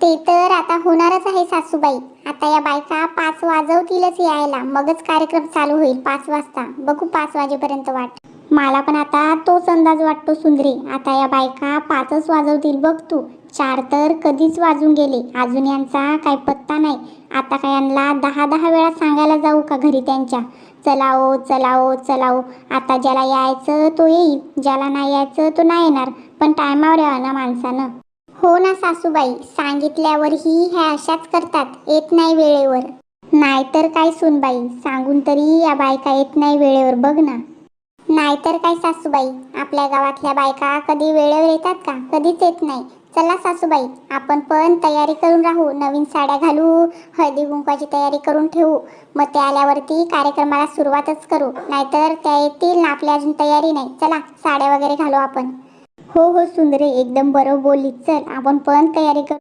ते तर आता होणारच आहे सासूबाई. आता या बायका 5 वाजवतीलच यायला, मगच कार्यक्रम चालू होईल 5 वाजता. बघू 5 वाजेपर्यंत वाट. मला पण आता तोच अंदाज वाटतो सुंदरी. आता या बायका 5च वाजवतील बघ तू. 4 तर कधीच वाजून गेले, अजून यांचा काही पत्ता नाही. आता काय यांना 10-10 वेळा सांगायला जाऊ का घरी त्यांच्या? चला ओ चला ओ चला ओ. आता ज्याला यायचं तो येईल, ज्याला नाही यायचं तो नाही येणार, पण टायमावर यावं ना माणसानं. हो ना सासूबाई, सांगितल्यावरही ह्या अशाच करतात, येत नाही वेळेवर. नाहीतर काय सुनबाई, सांगून तरी या बायका येत नाही वेळेवर बघ ना. नाहीतर काय सासूबाई, आपल्या गावातल्या बायका कधी वेळेवर येतात का? कधीच येत नाही. चला सासूबाई, आपण पण तयारी करून राहू, नवीन साड्या घालू, हळदी कुंकवाची तयारी करून ठेवू. मग त्या आल्यावरती कार्यक्रमाला सुरुवातच करू. नाहीतर त्या येतील ना आपली अजून तयारी नाही. चला साड्या वगैरे घालू आपण. हो हो सुंदरे, एकदम बरोबर बोलली. चल आपण पण तयारी करू.